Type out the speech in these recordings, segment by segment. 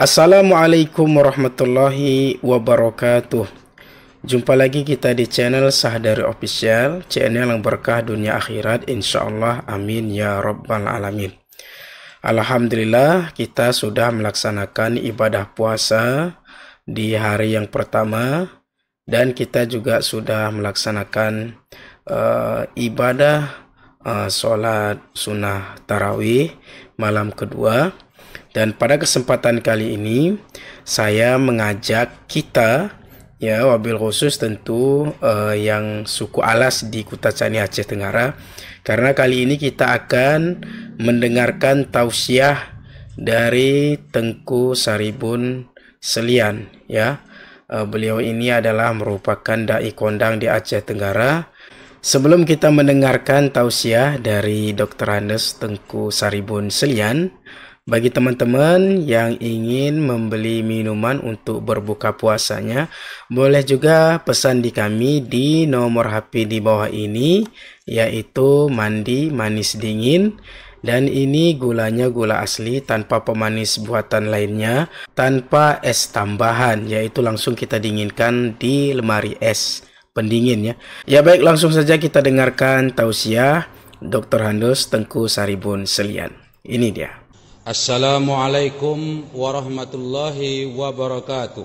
Assalamualaikum warahmatullahi wabarakatuh. Jumpa lagi kita di channel Sahdari Official, channel yang berkah dunia akhirat insyaallah, amin ya rabbal alamin. Alhamdulillah, kita sudah melaksanakan ibadah puasa di hari yang pertama, dan kita juga sudah melaksanakan ibadah sholat sunnah tarawih malam kedua. Dan pada kesempatan kali ini saya mengajak kita, ya wabil khusus tentu yang suku Alas di Kutacani Aceh Tenggara, karena kali ini kita akan mendengarkan tausiah dari Tengku Saribun Selian, ya. Beliau ini adalah merupakan dai kondang di Aceh Tenggara. Sebelum kita mendengarkan tausiah dari Dr. Handes Tengku Saribun Selian, bagi teman-teman yang ingin membeli minuman untuk berbuka puasanya, boleh juga pesan di kami di nomor HP di bawah ini, yaitu Mandi Manis Dingin. Dan ini gulanya gula asli tanpa pemanis buatan lainnya, tanpa es tambahan, yaitu langsung kita dinginkan di lemari es pendingin, ya. Ya baik, langsung saja kita dengarkan tausiah Dr. Handes Tengku Saribun Selian. Ini dia. Assalamualaikum warahmatullahi wabarakatuh.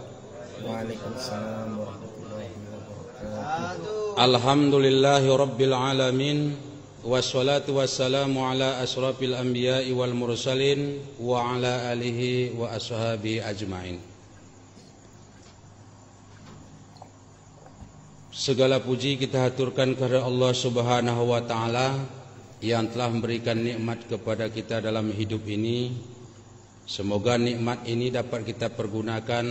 Waalaikumsalam warahmatullahi wabarakatuh. Alhamdulillahi rabbil alamin, wassalatu wassalamu ala asrafil anbiya'i wal mursalin wa ala alihi wa ashabihi ajma'in. Segala puji kita haturkan kepada Allah Subhanahu wa taala yang telah memberikan nikmat kepada kita dalam hidup ini. Semoga nikmat ini dapat kita pergunakan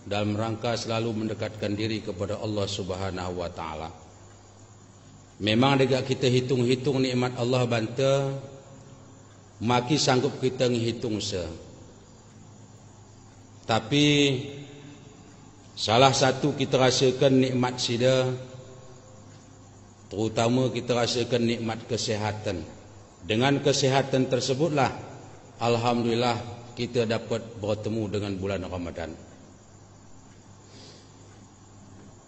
dalam rangka selalu mendekatkan diri kepada Allah Subhanahu wa taala. Memang dekat kita hitung-hitung nikmat Allah banta, maki sanggup kita ngihitung se. Tapi salah satu kita rasakan nikmat sida, terutama kita rasakan nikmat kesehatan. Dengan kesehatan tersebutlah alhamdulillah kita dapat bertemu dengan bulan Ramadan.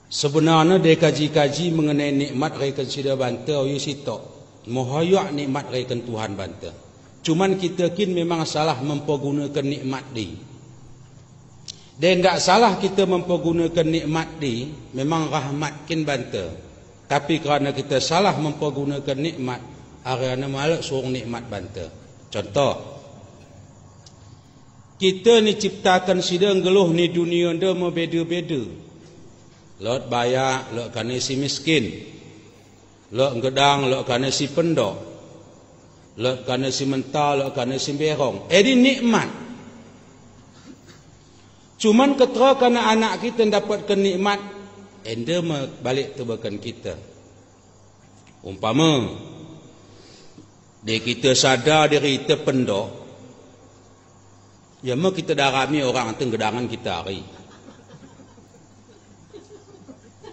Sebenarnya dia kaji-kaji mengenai nikmat rekan sida banta oyu sitok, mohoyak nikmat rekan Tuhan banta. Cuman kita kin memang salah mempergunakan nikmat di. Dan tak salah kita mempergunakan nikmat di, memang rahmat kin banta. Tapi kerana kita salah mempergunakan nikmat, akhirnya malah suruh nikmat banta. Contoh, kita ni ciptakan sidang geluh ni dunia dah mau beda-beda. Lot bayak, lot kerana si miskin. Lot gedang, lot kerana si pendok. Lot kerana si mental, lot kerana si berong. Ini nikmat. Cuman ketera kerana anak kita dapatkan nikmat, enda balik tebakan kita. Umpama dia kita sadar diri kita pendok, ya mak kita darami orang tenggedangan kita hari.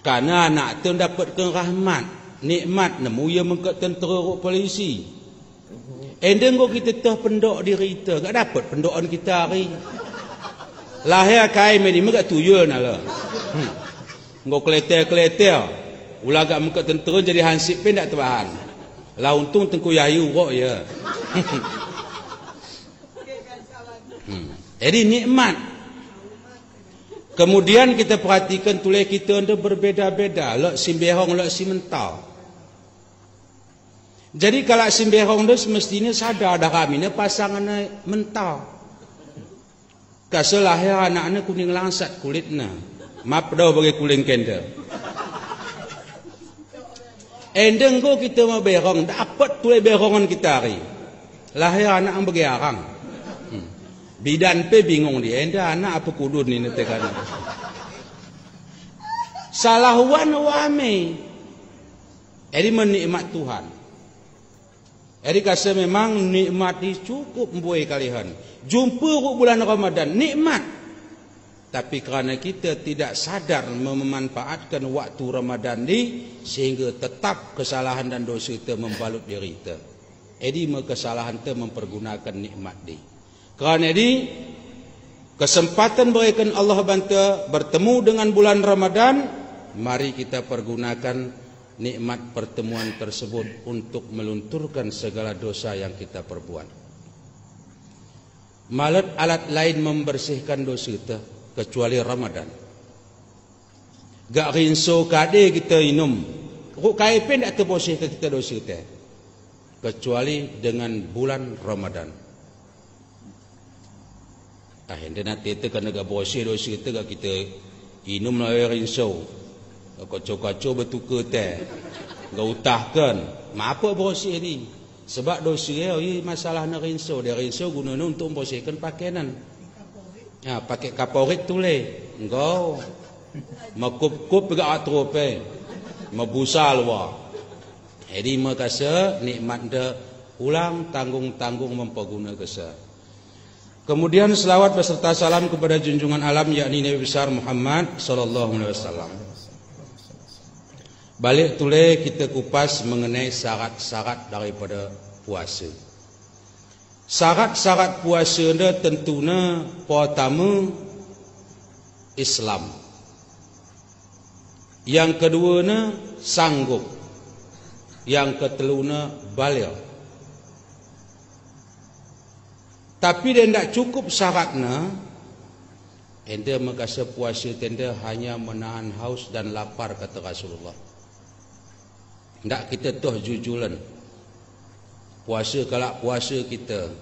Karena anak tu dapatkan rahmat, nikmat nemu ya mengkat tentera polisi. Enda ngok kita tah pendok diri kita, gak dapat pendokan kita hari. Lahir kai meni mak tuyul nala. Ngok keleter-keleter, ulah gak muka tentera jadi hansip pun tak terbahan. Lah untung Tengku Yahyu kok ya. Jadi nikmat. Kemudian kita perhatikan tulis kita anda berbeza-beza. Lok si berong, lok si mentau. Jadi kalau si berong tu semestinya sadar dah kami ni pasangan mentau. Kasih lahir anak-anak kuning langsat kulitnya. Maaf dah bagi kuling kenda. Endeng ko kita mau berong, dapat tuai berongan kita hari. Lahir anak yang bagi arang. Bidan pe bingung dia, enda anak apa kudun ni tekan. Salah wan wame. Jadi menikmat Tuhan. Jadi kasih memang nikmat ini cukup membuai kalian. Jumpa bulan Ramadan, nikmat. Tapi kerana kita tidak sadar memanfaatkan waktu Ramadan ini, sehingga tetap kesalahan dan dosa kita membalut diri kita. Jadi kesalahan kita mempergunakan nikmat ini. Kerana ini Kesempatan berikan Allah bantu bertemu dengan bulan Ramadan, mari kita pergunakan nikmat pertemuan tersebut untuk melunturkan segala dosa yang kita perbuat. Malat alat lain membersihkan dosa kita kecuali Ramadan. Gak rinso kade kita minum, kok kaipen tak terbersihkan kita dosa kita kecuali dengan bulan Ramadan. Hendak nanti kita kena gak bersih dosa kita, gak kita minum air rinso, kacau-kacau bertukar teh, gak utahkan, apa bersih ni? Sebab dosa dia masalah nak rinso, dia rinso guna untuk membersihkan pakaian. Ya, pakai kaporit tulis, engkau makup-kup gak atrope, mabusa luar. Jadi makasa nikmat dia ulang tanggung-tanggung memperguna kesa. Kemudian selawat beserta salam kepada junjungan alam yakni Nabi besar Muhammad sallallahu alaihi wasallam. Balik tule kita kupas mengenai syarat-syarat daripada puasa. Syarat-syarat puasa dia tentunya pertama Islam. Yang keduanya sanggup. Yang ketelunya baligh. Tapi dia tidak cukup syaratnya, ente makasa puasa tenda hanya menahan haus dan lapar kata Rasulullah. Tidak kita tuh jujulan. Puasa kalau puasa kita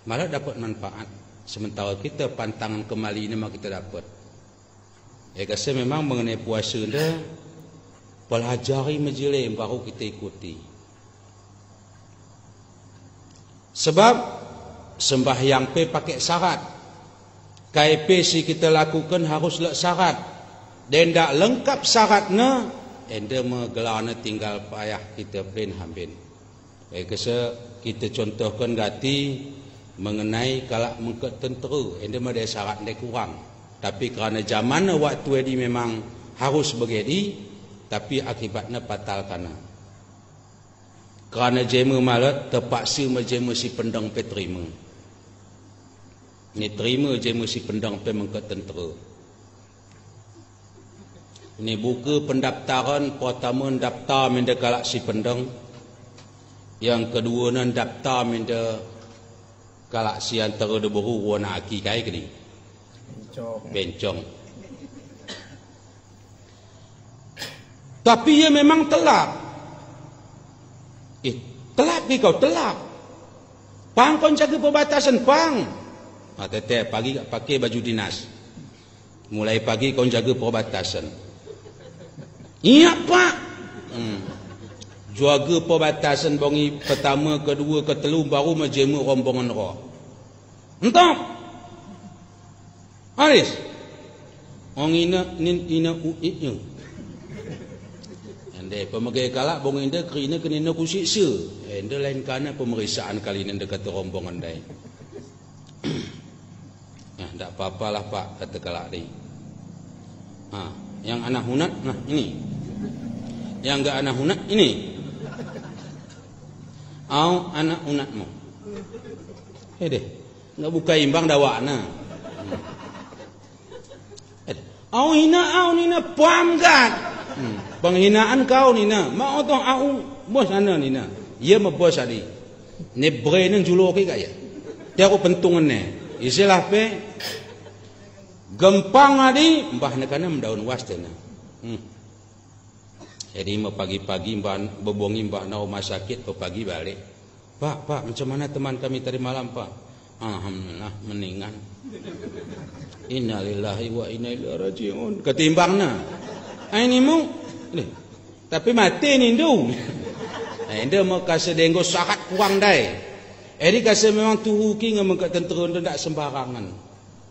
malah dapat manfaat. Sementara kita pantangan kembali ini memang kita dapat. Kasa memang mengenai puasa dia pelajari majlis baru kita ikuti. Sebab sembahyang pe pakai syarat. KP si kita lakukan harus lek syarat. Dan tak lengkap syaratnya, enda menggelarnya tinggal payah kita plain hambin. Kesa kita contohkan gati mengenai kalak mengket tentera, enda ada syarat dia kurang. Tapi kerana zaman waktu ini memang harus begini, tapi akibatnya fatal kerana jema malat terpaksa menjema si pendang pe terima. Ni terima jema si pendang pe mengket tentera. Ini buku pendaftaran pertama daftar minda kalak si pendang. Yang kedua nan daftar minda kalak si antara de baru warna aki kai ke ni. Bencong. Tapi ia memang telak. Telak ke kau telak. Pang kau jaga perbatasan pang. Teteh pagi pakai baju dinas. Mulai pagi kau jaga perbatasan. Iya pak. Jaga perbatasan bongi pertama, kedua, ketelu baru menjema rombongan roh. Entah. Alis. Orang ina uiknya. Ande pemegai kalak bong inde kerina kena kusiksa. Inde lain kana pemeriksaan kali ini dekat rombongan dai. Nah, tak apa-apalah pak kata kalak ni. Yang anak hunat nah ini. Yang enggak anak hunat ini. Au anak hunatmu. Deh, enggak buka imbang dawakna. Au nina pamgat. Penghinaan kau nina, mau tong au bos ana nina. Ia membos tadi. Ni brain nang julur ke gaya. Dia aku pentungan ne. Istilah pe gempang adi mbah nekana mendaun was tena. Jadi mau pagi-pagi mbah bebongi mbah na rumah sakit pagi balik. Pak, macam mana teman kami tadi malam, Pak? Alhamdulillah meningan. Innalillahi wa inna ilaihi rajiun. Ketimbangna. Ini mu tapi mati ni ndu. Enda mau kasih denggo sangat kurang dai. Edi kasih memang tuhuki ngam kat tentera ndak sembarangan.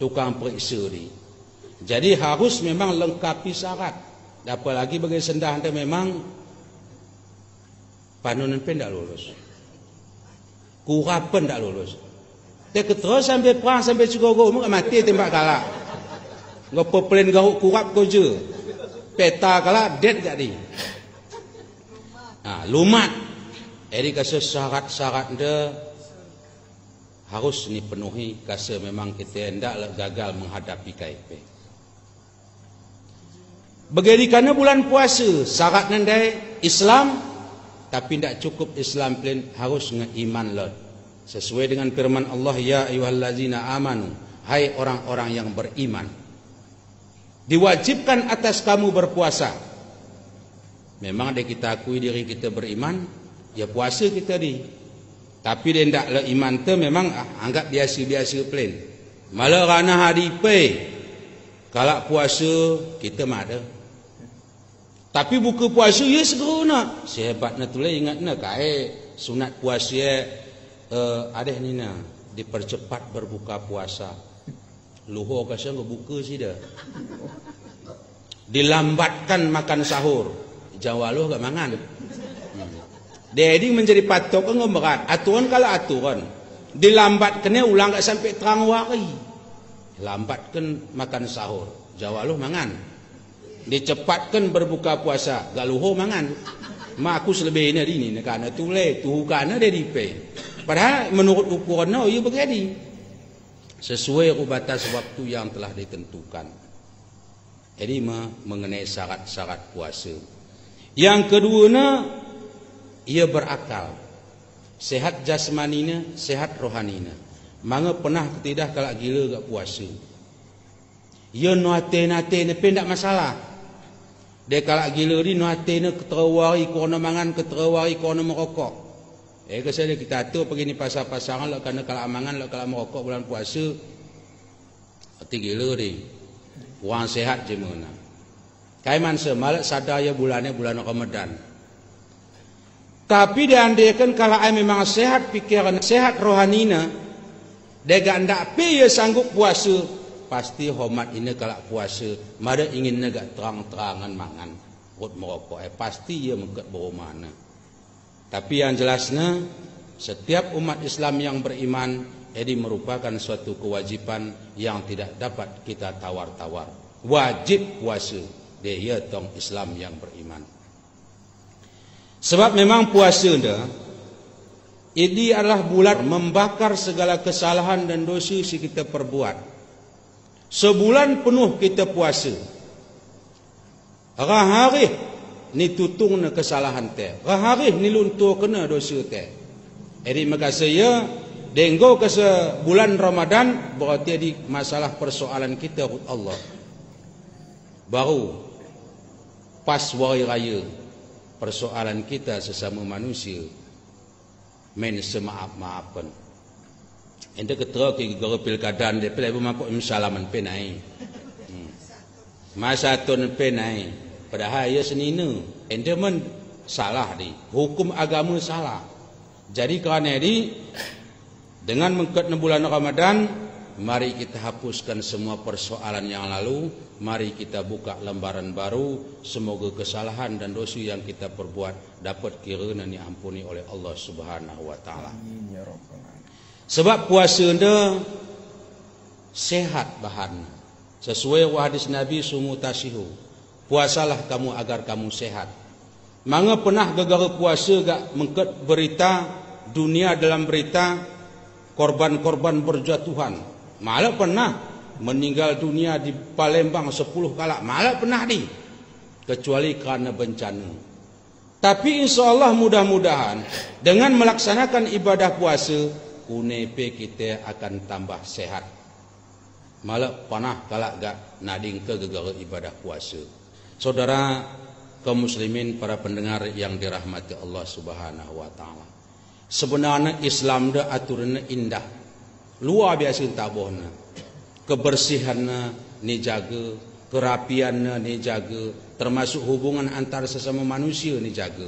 Tukang periksa ni. Jadi harus memang lengkapi syarat. Apalagi bagi sendah anda memang panunan pen tak lulus. Kurapan tak lulus. Dia terus sampai perang sampai Cigogo mu mati tembak galak. Ngopo plan gau kurap ko je. Peta kala dead gak di. Lumat. Jadi kasih syarat-syarat dia harus ni penuhi kasa memang kita hendaklah gagal menghadapi KIP. Begini kerana bulan puasa syarat nandai Islam, tapi tidak cukup Islam plain, harus ngeiman lah. Sesuai dengan firman Allah, ya ayyuhallazina amanu, hai orang-orang yang beriman, diwajibkan atas kamu berpuasa. Memang dia kita akui diri kita beriman, ya puasa kita ni. Tapi dia tidaklah iman tu memang anggap biasa-biasa plain. Malah kerana hari pay, kalau puasa kita mah ada. Tapi buka puasa ya segera nak. Sehebatnya tu lah ingat nak sunat puasa ada ni nak dipercepat berbuka puasa. Luhur kasi berbuka sih dah. Dilambatkan makan sahur. Jawaluh gak mangan. Jadi menjadi patok kan berat. Aturan kalau aturan. Dilambatkannya ulang gak sampai terang wari. Lambatkan makan sahur. Jawaluh mangan. Dicepatkan berbuka puasa, gak luhur mangan. Mak aku selebih ini kerana tule tu kerana dia dipe. Padahal menurut ukuran no ia begini. Sesuai batas waktu yang telah ditentukan. Jadi mengenai syarat-syarat puasa. Yang kedua ia berakal. Sehat jasmanina, sehat rohanina. Manga pernah tidak kalau gila gak puasa. Ia nate-nate ni pendak masalah. Dia kalau gila ni nate ni keterawari korna mangan, keterawari korna merokok. Kasi dia kita atur pergi ni pasar-pasaran lah, kerana kalau mangan lah, kalau merokok bulan puasa hati gila ni. Orang sehat je mana. Kaiman semalak sadar ya bulan Ramadan. Tapi dia andaikan kalau memang sehat pikiran, sehat rohanina, dia gak ndak pi ya sanggup puasa. Pasti hormat ini kalau puasa, mada ingin negak terang-terangan mangan, rut merokok. Pasti ia mengket berumana. Tapi yang jelasnya, setiap umat Islam yang beriman, ini merupakan suatu kewajiban yang tidak dapat kita tawar-tawar. Wajib puasa, dia tong Islam yang beriman. Sebab memang puasa ini adalah bulan membakar segala kesalahan dan dosa si kita perbuat. Sebulan penuh kita puasa. Hari ni tutung na kesalahan te. Hari ni luntur kena dosa te. Jadi maka saya denggo ke bulan Ramadan berarti di masalah persoalan kita hut Allah. Baru pas hari raya persoalan kita sesama manusia main semaaf-maafkan. Ente ketera ke gara pilkada de pelai mampu salaman penai. Masa ton penai. Padahal ia senina. Ente men salah di. Hukum agama salah. Jadi kerana ini dengan mengket bulan Ramadan, mari kita hapuskan semua persoalan yang lalu, mari kita buka lembaran baru. Semoga kesalahan dan dosa yang kita perbuat dapat kira dan diampuni oleh Allah Subhanahu wa taala. Amin ya rabbal alamin. Sebab puasa anda sehat bahan. Sesuai hadis Nabi sumu tasihu. Puasalah kamu agar kamu sehat. Manga pernah gegara puasa gak mengket berita dunia dalam berita korban-korban berjatuhan. Malah pernah meninggal dunia di Palembang 10 kali. Malah pernah di. Kecuali kerana bencana. Tapi insyaAllah mudah-mudahan dengan melaksanakan ibadah puasa, UNP kita akan tambah sehat. Malah panah kalau gak nading ke gegara ibadah puasa. Saudara kaum muslimin, para pendengar yang dirahmati Allah Subhanahu wa taala. Sebenarnya Islam dah aturannya indah. Luar biasa tabohna. Kebersihannya ni jaga, kerapiannya ni jaga, termasuk hubungan antara sesama manusia ni jaga.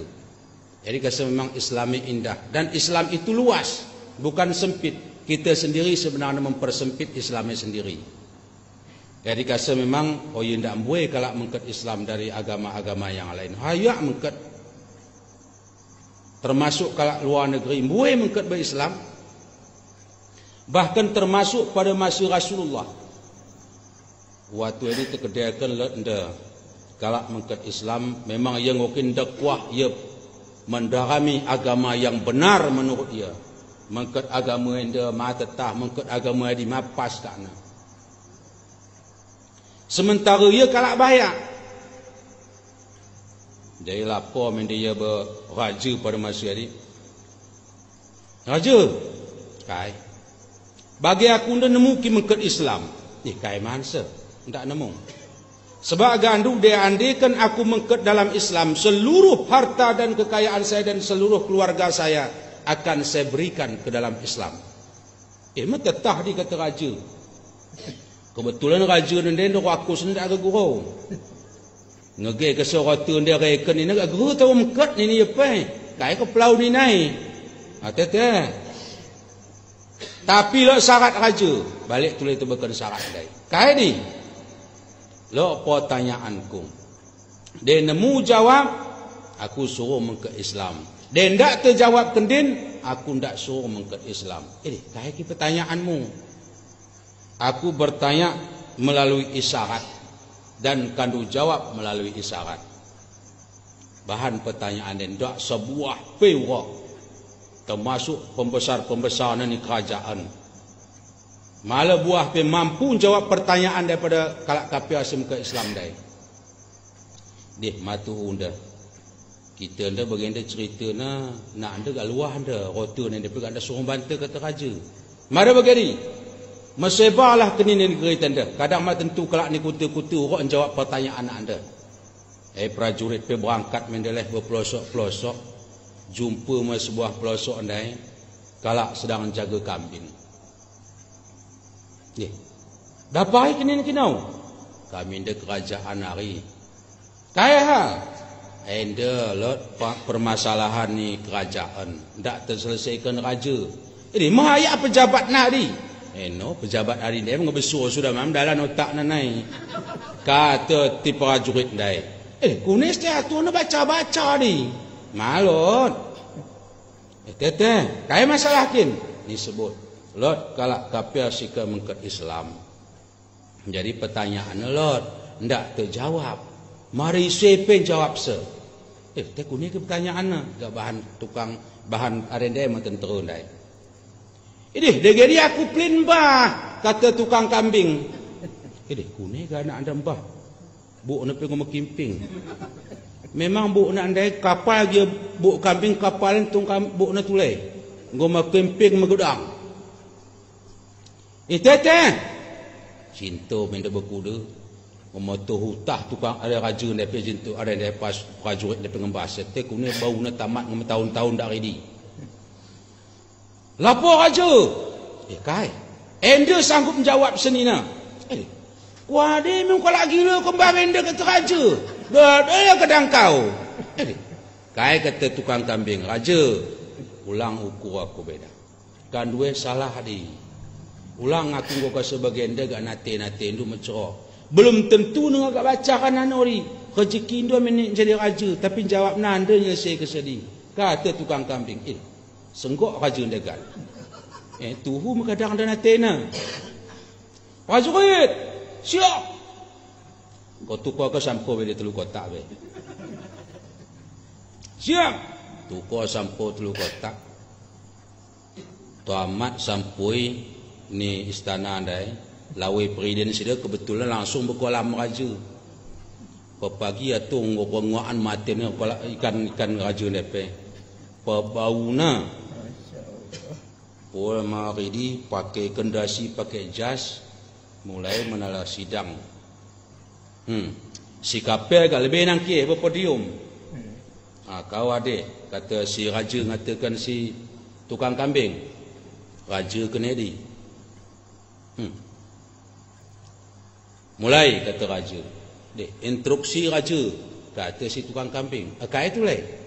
Jadi kasi memang Islami indah dan Islam itu luas. Bukan sempit. Kita sendiri sebenarnya mempersempit Islamnya sendiri. Jadi kasa memang ia tidak boleh kalau mengket Islam dari agama-agama yang lain. Hayak mengket. Termasuk kalau luar negeri boleh mengket berislam. Bahkan termasuk pada masa Rasulullah. Waktu ini terkedeakan lenda. Kalau mengket Islam memang yang mungkin dakwah ia mendarami agama yang benar menurut ia. mengket agama enda ma tetah mengket agama di mapas takna. Sementara ia kalak bayak. Dia lapor men dia beraja pada masa ini. Raja, kai. Bagi aku ndak nemu ki mengket Islam. Kai mansa, ndak nemu. Sebab gandu dia andikan aku mengket dalam Islam, seluruh harta dan kekayaan saya dan seluruh keluarga saya akan saya berikan ke dalam Islam. Tetah di kata raja. Kebetulan raja dan dia aku sendiri agak gurau. Ngege ke sorota dia reken ini agak gurau tahu mengket ni apa? Kai ke pelau ni naik. Teteh. Tapi lo syarat raja, balik tulis itu bukan syarat dia. Kai ni. Lo pertanyaanku. Dia nemu jawab, aku suruh mengket Islam. Dia ndak terjawab kendin, aku ndak suruh mengket Islam. Kaya ki pertanyaanmu. Aku bertanya melalui isyarat dan kandu jawab melalui isyarat. Bahan pertanyaan dia ndak sebuah pewak, termasuk pembesar-pembesar ni kerajaan. Malah buah pe mampu jawab pertanyaan daripada kalak kafir asing ke Islam dai. Deh matu unda. Kita anda bagi anda cerita nak anda kat luar anda rota ni depa anda suruh bantu kata raja. Mari begini. Mesebarlah ke ni negeri anda. Kadang mak tentu kalak ni kutu-kutu orang jawab pertanyaan anda. Prajurit pe berangkat mendeleh berpelosok-pelosok jumpa mas sebuah pelosok andai kalak sedang jaga kambing. Dapat kini kinau. Kami ndak kerajaan hari. Kaya hal. Enda lot permasalahan ni kerajaan ndak terselesaikan raja. Mahaya pejabat nari. No pejabat hari dia mengebesur sudah mam dalam otak nanai. Kata ti prajurit dai. Kunis dia tu nak baca-baca ni. Malot. Teteh, kaya masalah kin ni sebut. Lot kalak kafir sika mengket Islam. Jadi pertanyaan lot ndak terjawab. Mari siapa jawab se. Teh kuni ke pertanyaan gak bahan tukang bahan arende mah tentera dai. Degeri aku plin bah kata tukang kambing. Kuni ke anak anda mbah. Buk nak pergi kimping. Memang buk nak andai kapal dia buk kambing kapal tukang buk nak tulai. Ngoma kimping megudang. Teteh. Cinta minta berkuda. Memotoh hutah tukang ada raja ni pe cinta ada dia pas prajurit dia pengembas. Teteh kuni bau nak tamat ngam tahun-tahun dak ready. Lapor raja. Kai. Enda sanggup menjawab senina. Wah dia memang kau lagi lu kembang enda kata raja. Dia kedang kau. Kai kata tukang kambing, raja. Ulang ukur aku beda. Kan dua salah di. Ulang aku kau sebagian dia gak nate-nate ndu mencerok. Belum tentu nang agak bacakan anori. Rezeki ndu menjadi raja tapi jawab nanda nyelesai kesedih. Kata tukang kambing, senggok raja degal. Tuhu makadang dan nate-na. Prajurit, siap. Kau tukar ke sampo bila telu kotak be. Siap. Tukar sampo telu kotak. Tuamat sampoi ni istana andai lawe presiden sida kebetulan langsung berkolam raja. Pagi atung penguaan mati ni ikan raja nepe. Pebauna. Pol maridi pakai kendasi pakai jas mulai menala sidang. Si kapel agak lebih nangkih berpodium. Kau adik kata si raja ngatakan si tukang kambing. Raja Kennedy. Mulai kata raja. Instruksi raja kata si tukang kambing. Kaya tu leh.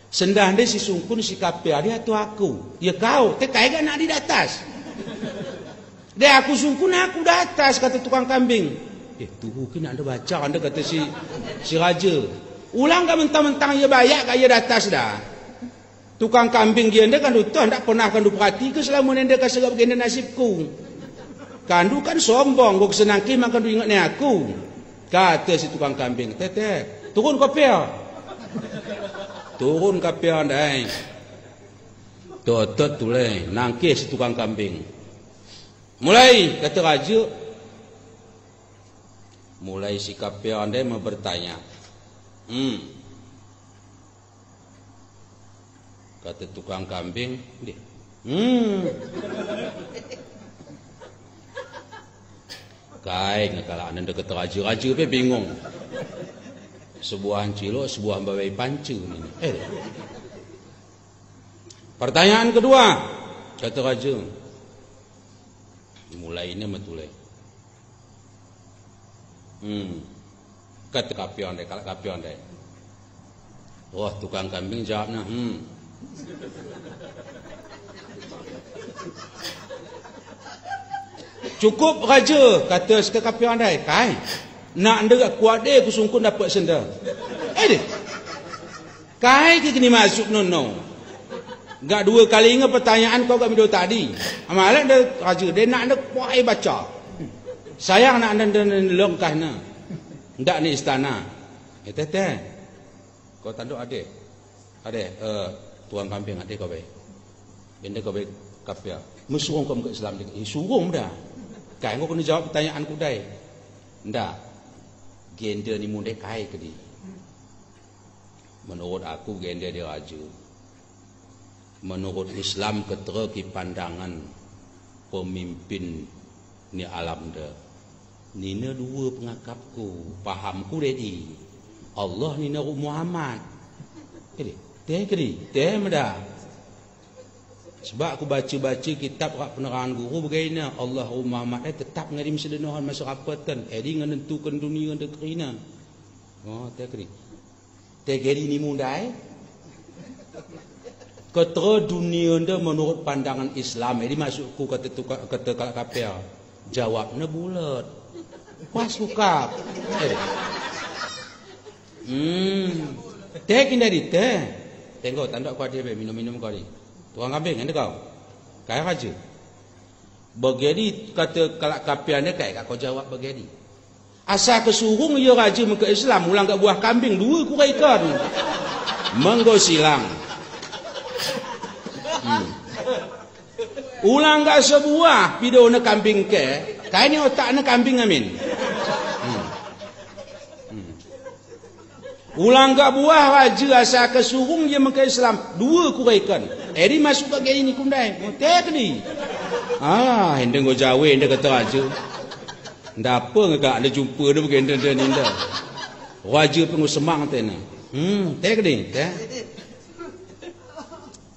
Sendah dia si sungkun si kapel dia tu aku. Dia kau. Kaya kan nak di atas. Dia aku sungkun aku di atas kata tukang kambing. Tuhu kena anda baca anda kata si raja. Ulang kan mentang-mentang ia bayak kat ia di atas dah. Tukang kambing dia anda kan tuan tak pernah kan perhati ke selama anda kan serap begini nasibku. Kandu kan sombong gua kesenangki makan du ingat ni aku. Kata si tukang kambing, teteh, turun kapal. Turun kapal andai. Tok tulen nangkis tukang kambing. Mulai kata raja. Mulai si kapia andai bertanya. Kata tukang kambing, dia. Kai ngakala anda dekat raja pe bingung. Sebuah cilok, sebuah babai pancu ini. Pertanyaan kedua, kata raja. Mulai ini metulai. Kata kapion deh, kalau kapion deh. Wah, tukang kambing jawabnya, Cukup raja, kata sekali kapion deh. Kai, nak anda kuat deh, kusungkun dapat senda. Kai ke kini masuk nono. Gak dua kali ingat pertanyaan kau kat video tadi. Amalan dia raja, dia nak anda kuat baca. Sayang nak anda longkah na. Ndak ni istana. Teteh. Kau tanduk adik. Adik, tuang kambing adik kau baik. Benda kau baik kapia. Mesurung kau ke Islam dia. Surung dah. Kai kau kena jawab pertanyaan ku dai. Ndak. Gender ni mundai kai ke dia. Menurut aku gender dia raja. Menurut Islam keterki pandangan pemimpin ni alam dah. Nina dua pengakapku, pahamku dedi. Allah nina Muhammad. Teh meda. Sebab aku baca-baca kitab kat penerangan guru bagaimana Allah Muhammad tetap ngadim sedenahan masyarakat edi menentukan dunia anda kerina. Oh, teh keri. Teh geri ni mundai. Kata dunia anda menurut pandangan Islam. Jadi masukku kata kapia. Jawabnya bulat. Pas buka. Teh kini dari teh. Tengok tanda kau dia minum kau ni. Tuang kambing anda kau. Kaya raja. Begini kata kalak kapia anda kaya kau jawab begini. Asal kesurung ia raja muka Islam. Ulang kat buah kambing. Dua kuraikan. Menggo silang. Ulang kat sebuah pido na kambing ke. Kaya ni otak na kambing amin. Ulang kat buah raja asal kesurung dia muka Islam. Dua kuraikan. Edi masuk kat gaya ni kundai. Motek ni. Hendak kau jawa, hendak kata raja. Ndak apa ngak ada jumpa dia begini dia ni dah. Raja pengu semang tena. Teh ni, teh.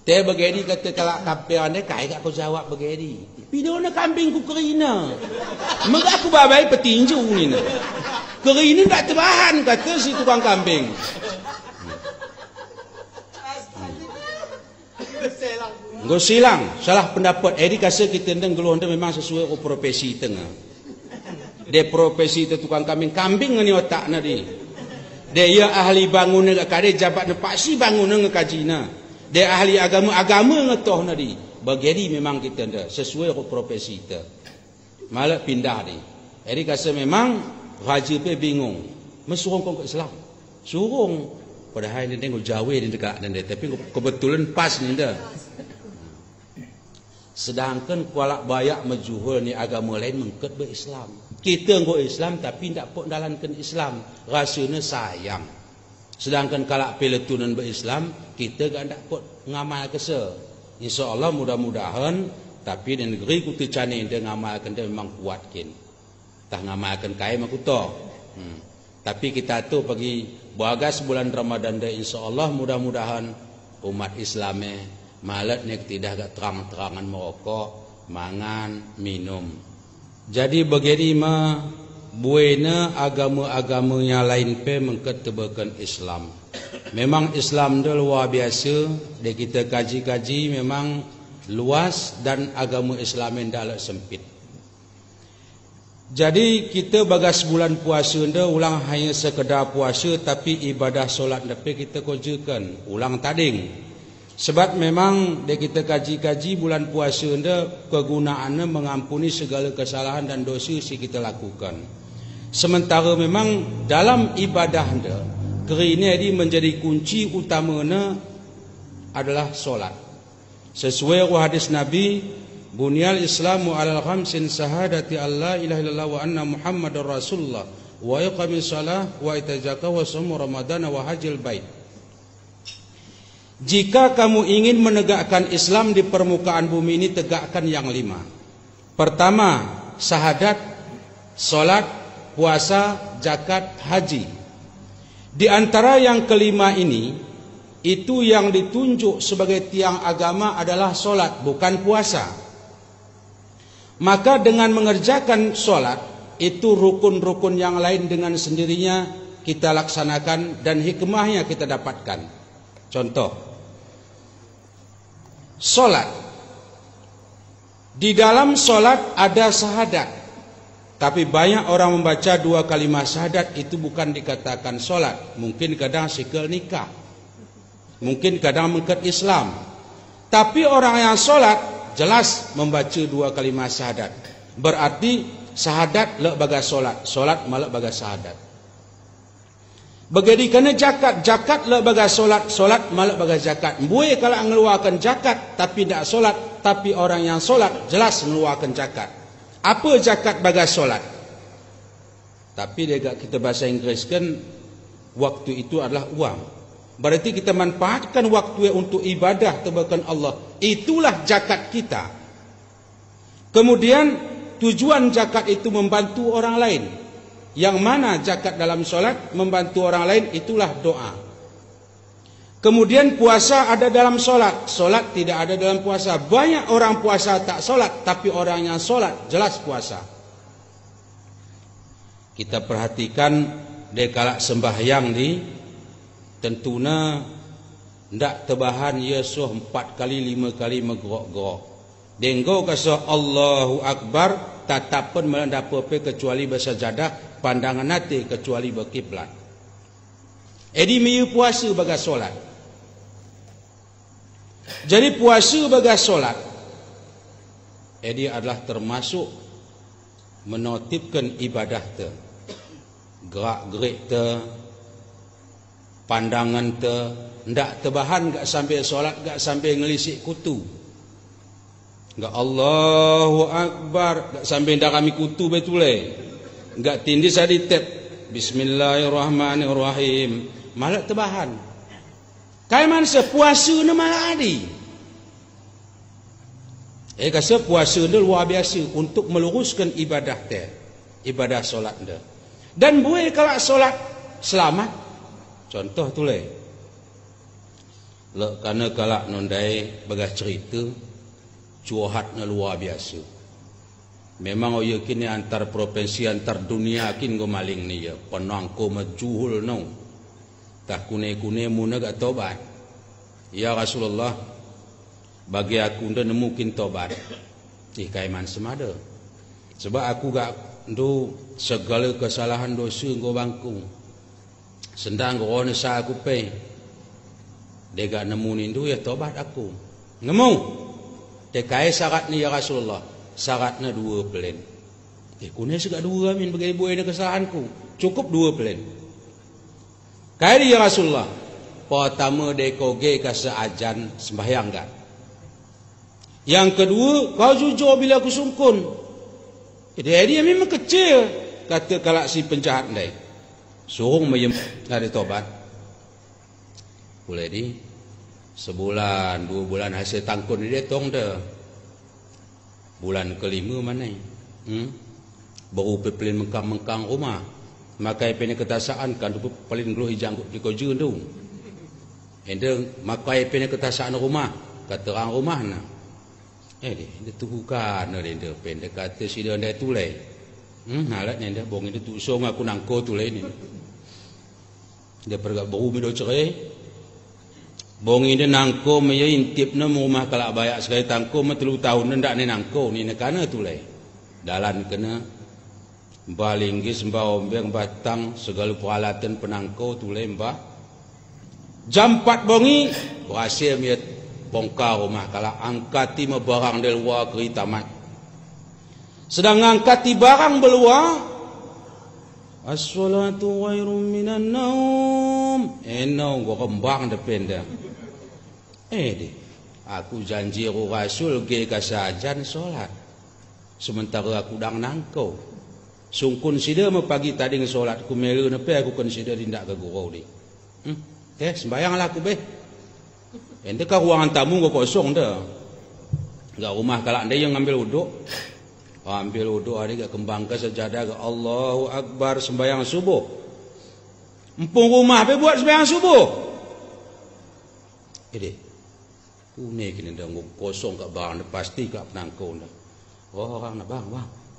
Teh begini kata kalak kapia anda kai kat kau jawab begini. Pido na kambing ku kerina. Mengak aku babai petinju ni na. Kerina tak terbahan kata si tukang kambing. Engkau silang, salah pendapat. Edi kasa kita ndeng geluh anda memang sesuai dengan profesi tengah. Dia profesi tu tukang kambing ni otak na di. Dia ia ahli bangun dengan kade jabat nepasi bangun dengan kajina. Dia ahli agama ngetoh na di. Bagedi memang kita nda sesuai dengan profesi kita. Malah pindah di. Edi kasa memang raja pe bingung. Mesurung kau ke Islam. Surung. Padahal dia tengok Jawa dia dekat dan dia tapi kebetulan pas ni dah. Sedangkan kualak bayak majuhul ni agama lain mengket berislam. Kita nggo Islam tapi ndak pok dalankan Islam. Rasanya sayang. Sedangkan kalak peletunan berislam kita gak ndak pok ngamal kese. Insya-Allah mudah-mudahan tapi di negeri kutu cani dia ngamalkan dia memang kuat kin. Tah ngamalkan kai makuto. Tapi kita tu pergi bagas bulan Ramadan dah insya-Allah mudah-mudahan umat Islamnya malat ni tidak agak terang-terangan merokok, mangan, minum. Jadi begini mah buena agama-agama yang lain pe mengketebakan Islam. Memang Islam dah luar biasa. Dia kita kaji-kaji memang luas dan agama Islam yang dah sempit. Jadi kita bagas bulan puasa nda ulang hanya sekedar puasa tapi ibadah solat nda kita kerjakan ulang tading. Sebab memang dia kita kaji-kaji bulan puasa nda kegunaannya mengampuni segala kesalahan dan dosa si kita lakukan. Sementara memang dalam ibadah nda kerana ini menjadi kunci utamanya adalah solat. Sesuai hadis Nabi, bunyal Islamu alal khamsin syahadati alla ilaha illallah wa anna Muhammadar Rasulullah wa iqamis shalah wa ita'iz zakah wa shaum Ramadan wa hajjil bait. Jika kamu ingin menegakkan Islam di permukaan bumi ini, tegakkan yang 5. Pertama, syahadat, salat, puasa, zakat, haji. Di antara yang kelima ini, itu yang ditunjuk sebagai tiang agama adalah solat, bukan puasa. Maka dengan mengerjakan solat, itu rukun-rukun yang lain dengan sendirinya kita laksanakan dan hikmahnya kita dapatkan. Contoh, solat. Di dalam solat ada syahadat, tapi banyak orang membaca 2 kalimat syahadat itu bukan dikatakan solat. Mungkin kadang sikil nikah, mungkin kadang mengikut Islam. Tapi orang yang solat jelas membaca 2 kalimat syahadat. Berarti syahadat lek baga solat, solat malak baga syahadat. Begitu kena zakat, zakat lek baga solat, solat malak baga zakat. Boleh kalau mengeluarkan zakat tapi tidak solat, tapi orang yang solat jelas mengeluarkan zakat. Apa zakat baga solat? Tapi dekat kita bahasa Inggeris kan, waktu itu adalah uang. Berarti kita manfaatkan waktu untuk ibadah kepada Allah. Itulah zakat kita. Kemudian tujuan zakat itu membantu orang lain. Yang mana zakat dalam solat membantu orang lain, itulah doa. Kemudian puasa ada dalam solat, solat tidak ada dalam puasa. Banyak orang puasa tak solat, tapi orang yang solat jelas puasa. Kita perhatikan dekala sembahyang di, tentunya ndak terbahan Yesus 4 kali 5 kali megorok-gerok. Denggo kasa Allahu Akbar, tak pun mendapat kecuali bersajadah, pandangan hati kecuali berkiblat. Edi miyu puasa bagai solat. Jadi puasa bagai solat, edi adalah termasuk menotipkan ibadah te, gerak-gerik te, pandangan te, ndak terbahan gak sampai solat, gak sampai ngelisik kutu. Gak Allahu Akbar, gak sampai ndak kami kutu betule. Gak tindis adi tep Bismillahirrahmanirrahim, malah terbahan. Kayak mana sepuasa ni malah adi. Kasa puasa ni luar biasa untuk meluruskan ibadah te, ibadah solat dia. Dan boleh kalau solat selamat. Contoh tu le. Lek kana kalak nondai bagas cerita curhatnya luar biasa. Memang oye kini antar provinsi antar dunia kin go maling ni ya. Penangko majuhul no. Tak kune-kune muna gak tobat. Ya Rasulullah, bagi aku nda nemu kin tobat. Kaiman semada. Sebab aku gak ndu segala kesalahan dosa go bangku. Sendang go ona sa aku pe. Dia gak nemu nindu ya tobat aku. Nemu. Dekai syarat ni ya Rasulullah. Syaratnya 2 pelen. Kune segak 2 min bagi buai kesalahanku. Cukup 2 pelen. Kaya ya Rasulullah, pertama dekoge kasa ajan sembahyang kan. Yang kedua, kau jujur bila aku sungkun. Dia memang kecil, kata kalak si penjahat ni. Suruh mayem dari tobat. Boleh di sebulan, 2 bulan hasil tangkun dia tong dah. Bulan kelima mana? Baru pelin mengkang rumah. Makai pene ketasaan kan tu paling dulu hijang di koju tu. Ende makai pene ketasaan rumah kata orang rumah na. Dia tu bukan dia pende kata si dia tu le. Halatnya dia bong dia tu song aku nangko tu le ni. Dia pergi baru mi do cerai. Bong dia nangko me intip na rumah kalak bayak sekali tangko me 3 tahun ndak ni nangko ni nekana tu le. Dalan kena balinggis mbah ombeng batang segala peralatan penangkau tu lembah jam 4 bongi berhasil miat bongkar rumah kalau angkati barang dari luar keri tamat sedang angkati barang beluar as-salatu khairum minan naum gua kembang depan dia Aku janji Rasul ge kasajan solat. Sementara aku dang nangkau. Sungkun sida me pagi tadi ngesolat ku melu nepe aku consider tindak ke gurau ni. Sembayanglah aku be. Ente ka ruangan tamu kau kosong dah. Enggak rumah kalak anda yang ngambil wuduk. Ambil wuduk hari ke kembang ke sejadah ke Allahu Akbar sembayang subuh. Empung rumah be buat sembayang subuh. Kune kini dah kosong kat barang dah pasti kat penangkau dah. Orang nak bang,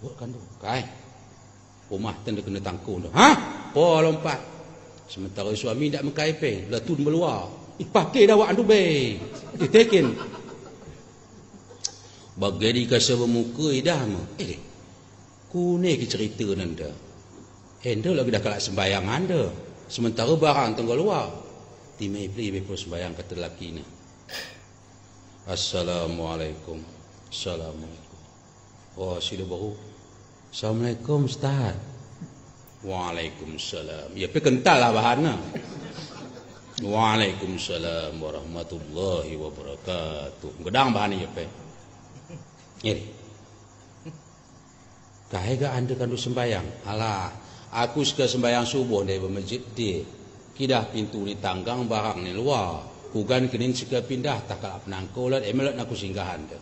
buatkan tu. Kai. Rumah tanda kena tangkau dah. Po lompat. Sementara suami tak mengkaipe, latun meluar. Pakai dah wak tu be. Ditekin. Bagi dikasa bermuka dah mah. Kune ke cerita nanda. Enda lagi dah kalak sembayang anda. Sementara barang tengah luar. Timai beli bepul sembayang kata lelaki ni. Assalamualaikum. Assalamualaikum. Oh, sila baru. Assalamualaikum Ustaz. Waalaikumsalam. Ya pe kental lah bahana. Waalaikumsalam warahmatullahi wabarakatuh. Gedang bahana ya pe. Kahai gak anda kan sembayang. Alah, aku suka sembayang subuh dari masjid dia. Kidah pintu ni tanggang barang ni luar. Kugan kenin suka pindah tak kalap penangkau lah. Emelat aku singgahan dia.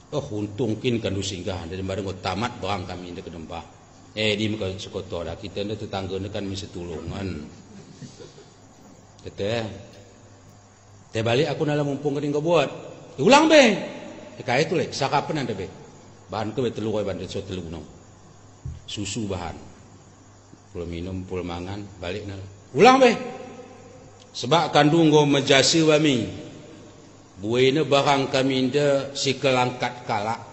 Untung kin kan singgahan dari barang tamat barang kami dia ke dembah. Di muka sekotor dah kita ni tetangga ni kan mesti tulungan. Kata balik aku dalam mumpung kening kau buat. Ulang be. Kaya tu lek sakapan anda be. Bahan ke be telur bandar so telur no. Susu bahan. Pul minum, pul mangan, balik nal. Ulang be. Sebab kandung go menjasi kami. Buena barang kami inda sikelangkat kalak.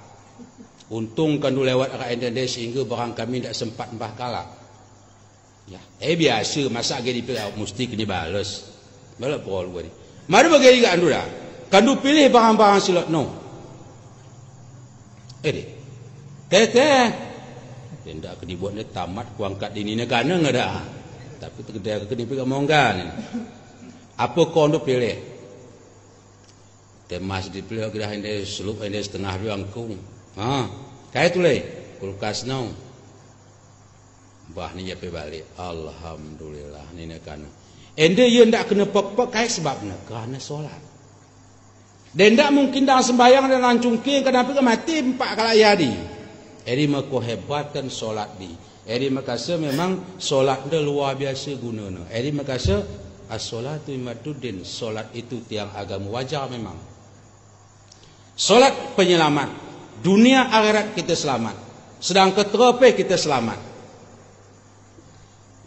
Untung kandu lewat arah enda sehingga barang kami tak sempat mbah kalak. Ya, biasa masak gini pilih mesti kena balas. Balap perol gua ni. Mari bagi kat andu dah. Kandu pilih barang-barang silot no. Teh. Tidak kena buat ni tamat kuangkat dini negara enggak dah. Tapi terkedai kena pilih monggan. Apa kau untuk pilih? Temas dipilih kita hendak selup hendak setengah doang kung. Kaya tu leh kulkas nau. Bah ni apa balik? Alhamdulillah ni nak kana. Ende ye ndak kena pek-pek kaya sebab nak kerana solat. Dan ndak mungkin dah sembahyang dan rancungke kenapa ke mati empat kali hari. Eri mako hebatkan solat di. Eri makasa memang solat dia luar biasa gunanya. Eri makasa as-salatu imaduddin, solat itu tiang agama wajar memang. Solat penyelamat. Dunia akhirat kita selamat. Sedang keterope kita selamat.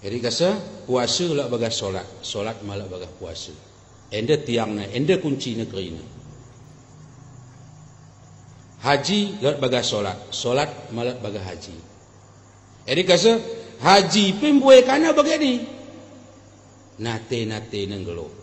Jadi kasa puasa lah bagai solat. Solat malah bagai puasa. Enda tiangnya, enda kunci negeri ni. Haji lah bagai solat. Solat malah bagai haji. Jadi kasa haji pun buat kana bagai ni. Nate nenggelo.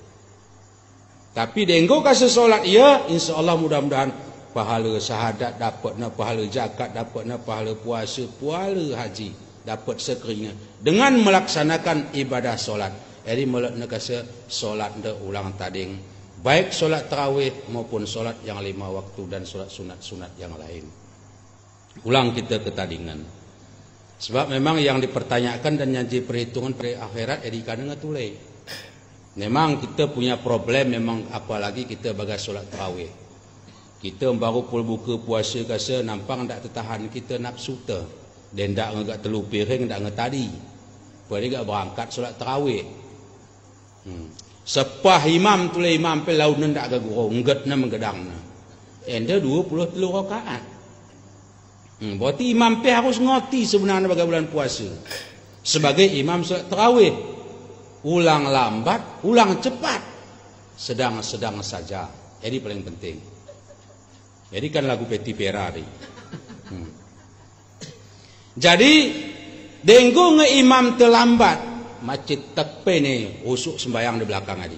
Tapi denggo kasih solat ya, insya-Allah mudah-mudahan pahala syahadat dapat na, pahala zakat dapat na, pahala puasa, pahala haji dapat sekerinya dengan melaksanakan ibadah solat. Jadi melak nak kasih solat dah ulang tading, baik solat tarawih maupun solat yang 5 waktu dan solat sunat-sunat yang lain. Ulang kita ke tadingan. Sebab memang yang dipertanyakan dan yang diperhitungkan pada akhirat jadi kadang tulai. Memang kita punya problem memang apalagi kita bagai solat tarawih. Kita baru pul buka puasa kasa nampak tak tertahan kita nafsu te. Dan tak ngagak telu piring tak ngetadi. Boleh gak berangkat solat tarawih. Sepah imam tulai imam pe launan tak gagurau ngetna menggedangna. Enda 23 rakaat. Berarti imam pe harus ngerti sebenarnya bagi bulan puasa. Sebagai imam solat tarawih, ulang lambat, ulang cepat, sedang-sedang saja. Jadi paling penting. Jadi kan lagu Peti Ferrari. Jadi denggo nge-imam terlambat, masjid tekpe ni usuk sembahyang di belakang tadi.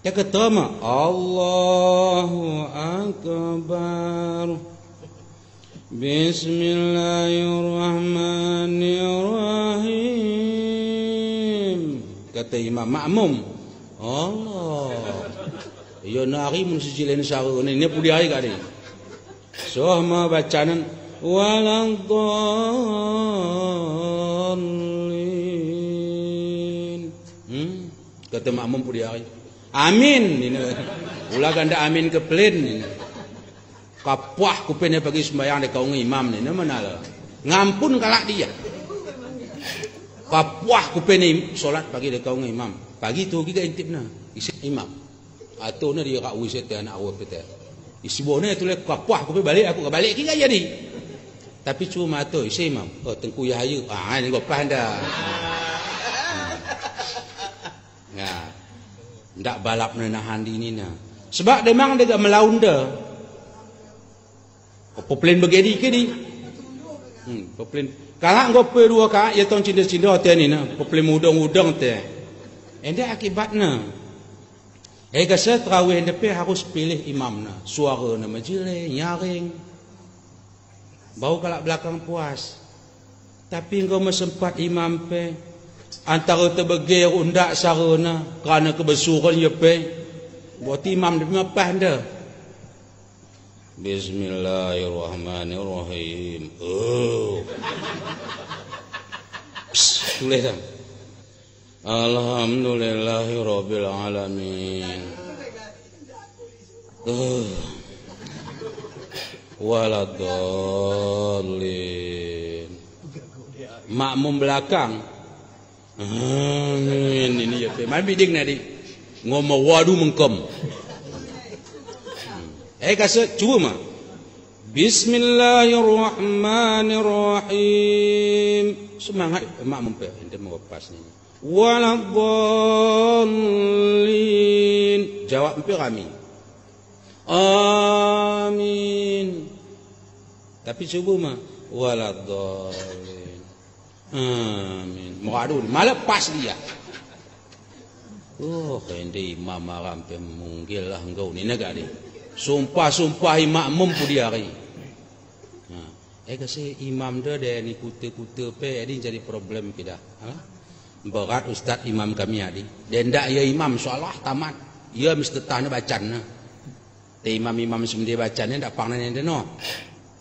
Dia kata Allahu Akbar. Bismillahirrahmanirrahim. Kata imam makmum, Allah. Ya nari mun sijilin sara ni pudi hari kat ni. So ma bacanan waladhdallin. Kata makmum pudi hari. Amin ni. Ulah ganda amin ke plain ni. Kapuah kupenya bagi sembahyang de kaum imam ni mana lah. Ngampun kalak dia. Kapuah kupenya solat bagi de kaum imam. Pagi tu giga intipna isi imam. Atau na dia kak wiset anak awak peta. Isi bona tu le kapuah kupe balik aku balik giga jadi. Tapi cuma tu isi imam. Oh tengku yahaya. Ni gopah dah. Nah. Ndak balap nahan di ni nah. Sebab memang dia melaunda. Poplen begini ke ni? Poplen. Kalau ngope dua kak, ya tong cinta-cinta hotel ni na. Poplen udang-udang teh. Enda akibatnya. Kasa terawih depan harus pilih imam na. Suara na majlis, nyaring. Bau kalak belakang puas. Tapi engkau mesempat imam pe. Antara terbegir undak sarana kerana kebesuran ya pe. Buat imam dia mapah dah. Bismillahirrahmanirrahim. Tulis dah. Alhamdulillahirabbil alamin. Waladhdallin. Makmum belakang. Ini ya pe. Mai bidik nadi. Ngomong wadu mengkom. Kasa cuba mah. Bismillahirrahmanirrahim. Semangat makmum pe ente mau pas ni. Waladhdallin. Jawab pe kami. Amin. Tapi cuba mah waladhdallin. Amin. Mengadu malah pas dia. Oh, ente imam maram pe munggil lah engkau ni negak ni. Sumpah makmum pudi hari. Kasi imam dia ni kuta-kuta pe ini jadi problem kita. Berat ustaz imam kami adi. Dia ndak ya imam soalah tamat. Ya mesti tanya bacaan. Te imam-imam semdia bacaan ndak pangnan ende no.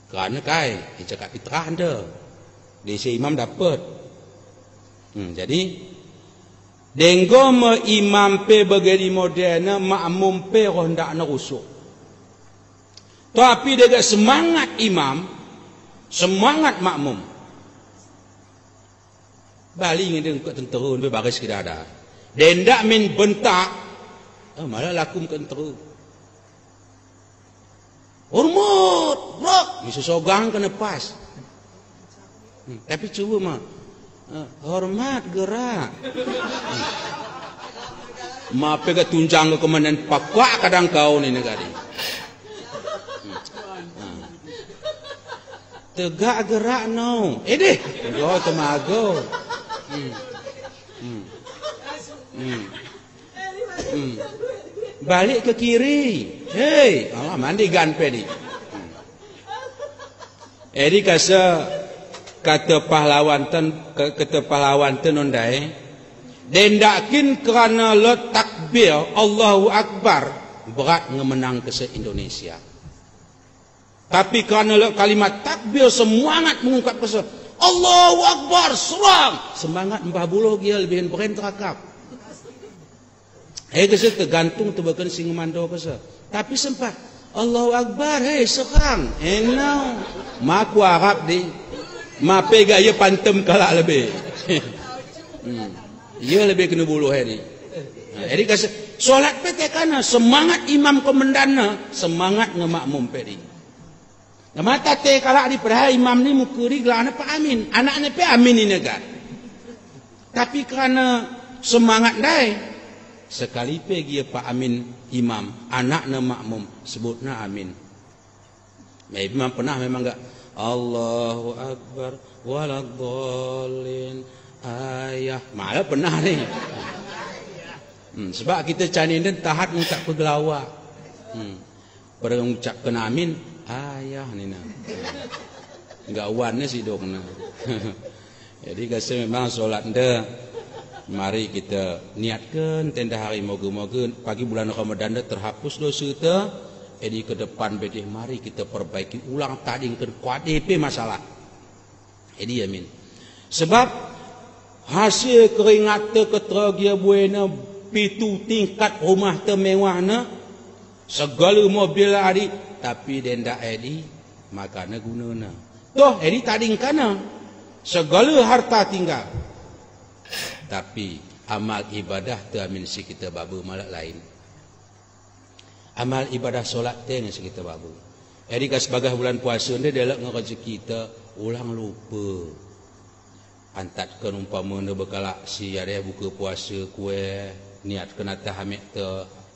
Kerana kai cakap fitrah anda. Dia si imam dapat. Jadi denggo me imam pe begini moderna makmum pe roh ndak nak rusuk. Tapi dia semangat imam, semangat makmum. Balik dengan dia tentera ni baris kita ada. Dia ndak min bentak, malah lakum tentera. Hormat, bro, mesti sogang kena pas. Tapi cuba mah, hormat gerak. Ma pega tunjang ke komandan pakak kadang kau ni negara. Tegak gerak no. Deh. Go temago. Balik ke kiri. Hei, mandi ganpe ni. Edi kata pahlawan ten ondai. Dendakin kerana lot takbir Allahu Akbar berat ngemenang ke se-Indonesia. Tapi kerana kalimat takbir semangat mengungkap pesan Allahu Akbar serang semangat 40 dia lebih beren terakap. Kesa tergantung tebakan sing mando kesa. Tapi sempat Allahu Akbar serang. Now maku Arab di ma pega ye pantem kalak lebih. Ia lebih kena buluh ni. Jadi kasa solat pete kana semangat imam komandana semangat ngemakmum pedi. Mata te kalak di perah imam ni mukuri gelana pak amin. Anaknya pe amin ini kan. Tapi kerana semangat dai sekali pe dia pak amin imam, anaknya makmum sebutna amin. Imam pernah memang enggak Allahu Akbar waladhdallin ayah. Malah pernah ni. Sebab kita canin dan tahat ngucap pegelawak. Pada mengucapkan amin ayah ni na. Enggak wannya si dok na. Jadi kasi memang solat anda Mari kita niatkan tenda hari moga-moga pagi bulan Ramadan dah terhapus dosa kita. Jadi ke depan bedih mari kita perbaiki ulang tading ke kuat DP masalah. Jadi amin. Sebab hasil keringat te ketragia buena pitu tingkat rumah te mewahna segala mobil adi tapi denda edi makana gunana. Toh edi tading kana segala harta tinggal. Tapi amal ibadah tu amin si kita babu malak lain. Amal ibadah solat tu yang si kita babu. Jadi sebagai bulan puasa ni dia nak rezeki kita ulang lupa. Antatkan umpama ni berkalak si ada buka puasa kuih niat kena tahamik tu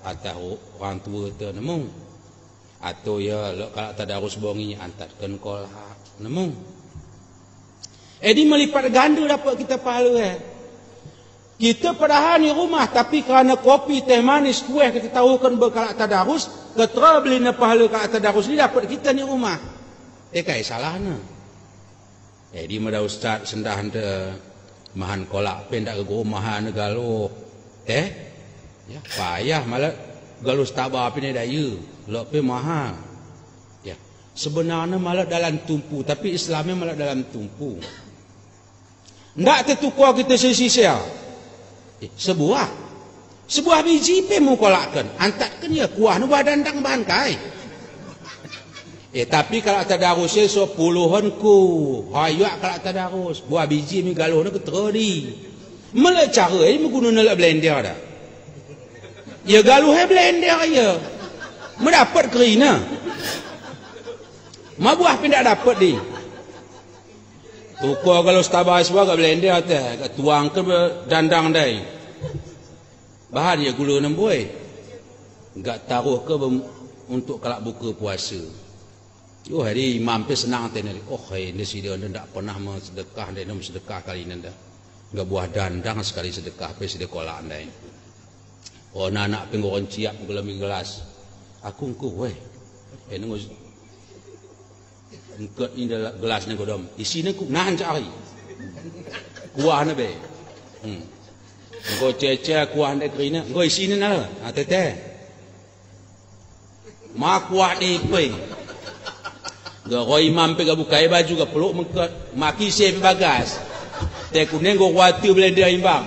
atas orang tua tu nemu. Atau ya kalau tadarus bongi antatkan kolak nemu. Jadi melipat ganda dapat kita pahala Kita padahal di rumah tapi kerana kopi teh manis kuih kita tahukan berkalak tadarus, ketera beli pahala kalak tadarus ni dapat kita di rumah. Kai salahna. Jadi mada ustaz sendah anda mahan kolak pendak ke rumahan galuh. Ya payah malah galuh tabar apa ni daya. Lok pe mahal. Ya. Sebenarnya malah dalam tumpu tapi Islamnya malah dalam tumpu. Ndak tertukar kita sisi-sisi. Sebuah biji pe mu kolakkan antatkan ya kuah nu badan dang bangkai tapi kalau tadarus so puluhan ku hayak kalau tadarus buah biji mi galuh na keterodi mele cara ini guna nak blender dah ya galuh blender ya mendapat kerina ma buah pindak dapat di tukar kalau stabas buah blender teh tuang ke dandang dai bahan ya gula nemboi enggak taruh ke untuk kalak buka puasa. Hari imam pe senang teh ni. Ni si dia ndak pernah sedekah dia nak sedekah kali ni dah. Enggak buah dandang sekali sedekah pe sedekah kolak ndai. Anak pengoran ciap dalam gelas. Aku engko weh. Nengok engkot ni dalam gelas ni godom. Isine ku nahan cari. Kuah na be. Engkau cece kuah anda kerina, engkau isi ni nala, teteh. Mak kuah ni pun. Engkau imam pergi buka baju, engkau peluk mengkot, maki saya bagas. Teh kuning engkau kuatir blender imbang.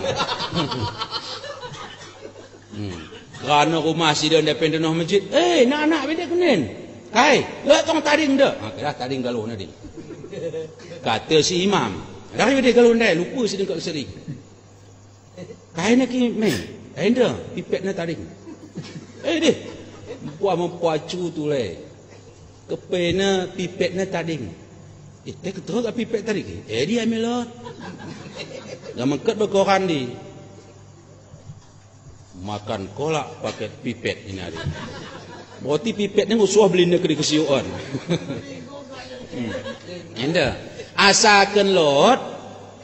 Kerana rumah si dia depan denah masjid, nak benda kuning. Lek tong taring dah. Kira taring galuh nadi. Kata si imam, dah benda galuh ndai, lupa si dia kat seri. Kain nak main, kain dah, pipet nak tarik. Deh, buat mempuacu tu le, kepena pipet nak tarik. Teh ketera tak pipet tarik? Dia ambil lah. Dah mengket berkoran di. Makan kolak pakai pipet ini hari. Berarti pipet ni usuh beli nak di kesiuan. Anda, asalkan lot.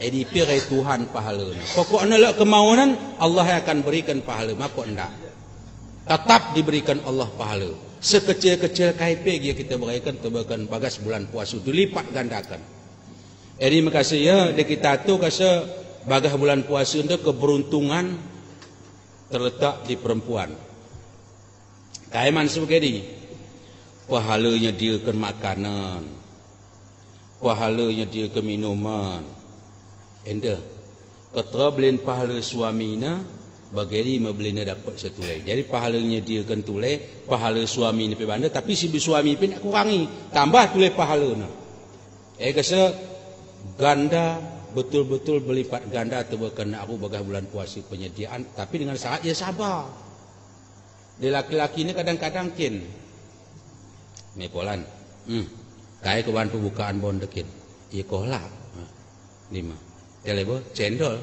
Pirai Tuhan pahala. Pokoknya lah kemauan Allah akan berikan pahala. Maka enggak. Tetap diberikan Allah pahala. Sekecil-kecil KIP yang kita berikan tebakan bagas bulan puasa dilipat gandakan. Jadi makasih ya di kita tu kasa bagas bulan puasa itu keberuntungan terletak di perempuan. Kaiman sebegini. Pahalanya dia ke makanan. Pahalanya dia ke minuman. Enda ketera beliin pahala suamina bageri membelinya dapat setulai. Jadi pahalanya dia kan tulai, pahala suami ni pebanda tapi si suami pun nak kurangi, tambah tulai pahalanya. Kasa ganda betul-betul berlipat ganda tebakan aku bagas bulan puasa penyediaan tapi dengan syarat dia sabar. Dia laki-laki ni kadang-kadang kin mepolan. Kai ke bahan pembukaan bon dekin. Ia kolak. 5 dia lebo cendol.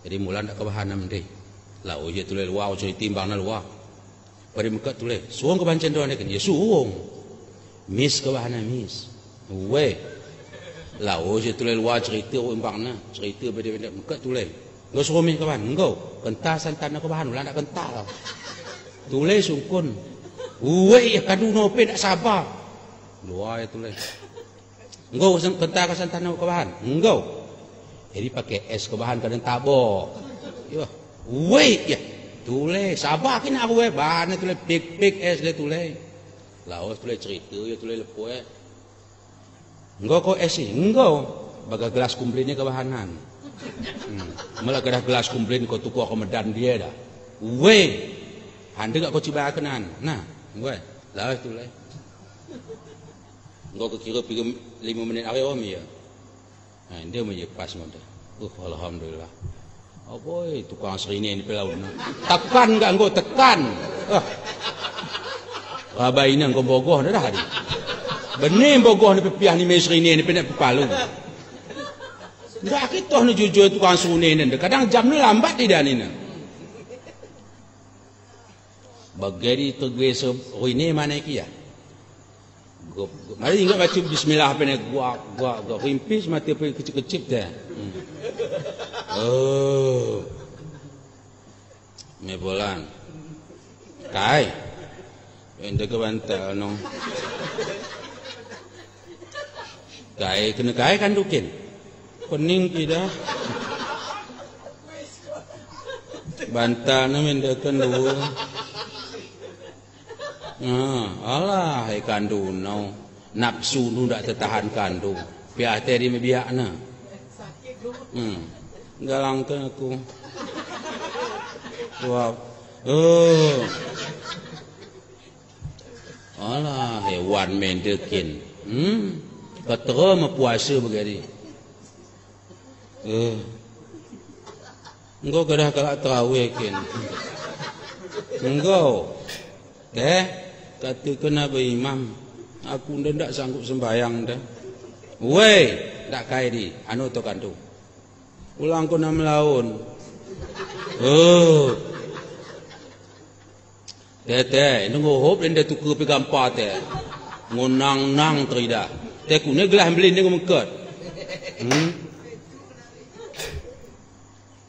Jadi mulan tak kebahan nam deh. Lau je tulai luar jadi timbang na luar. Pada muka tulai suong kebahan cendol ni kan. Ya suong. Mis kebahan mis. Weh. Lau je tulai luar cerita timbang na. Cerita beda-beda muka tulai. Engkau suruh mis kebahan. Engkau kental santan na kebahan. Mulan tak kental. Tulai sungkun. Weh kadu nope tak sabar. Luar ya tulai. Engkau kental santan na kebahan. Engkau Jadi pakai es ke bahan kadang tabok. Ya, wait ya. Tulis, sabar kena aku bahan tulis pik es le tulis. Laos tulis cerita ya tulis lepo Engkau kau es ni, engkau bagai gelas kumplinnya kebahanan. Malah kedah gelas kumplin kau tukar ke medan dia dah. Weh, anda tak kau cibai kenan. Nah, gue, laos tulis. Engkau kira 5 minit akhir ya. Nah, dia menjadi pas mata. Alhamdulillah. Apa tukang serini ni pelaun. Tekan enggak engkau tekan. Rabai ni engkau bogoh dah hari. Benih bogoh ni piah ni serini ni penak palu. Enggak kita ni jujur tukang serini ni. Kadang jam ni lambat tidak ni. Bagari tergesa ini mana kia? Mari ingat baca bismillah apa ni gua rimpis mati apa kecil-kecil dah. Oh. Mebolan. Kai. Ende ke bantal no. Kai kena kai kan dukin. Pening tidak. Bantal na mendekan dulu. Alah kandung no. Nafsu nu tak tertahan kandung. Biar tadi biak na. Galangkan aku. Wow. Alah hewan mendekin. Ketera puasa begini. Engkau kedah kalak terawih kin. Engkau. Kata kenapa imam? Aku dah tak sanggup sembahyang dah. Weh, tak kaya di. Anu tu kantu. Ulang kau 6 laun. Tete, nunggu hop dan dia tukar pergi gampar teh. Ngunang-nang terida. Teh ku ni gelas beli ni mengket.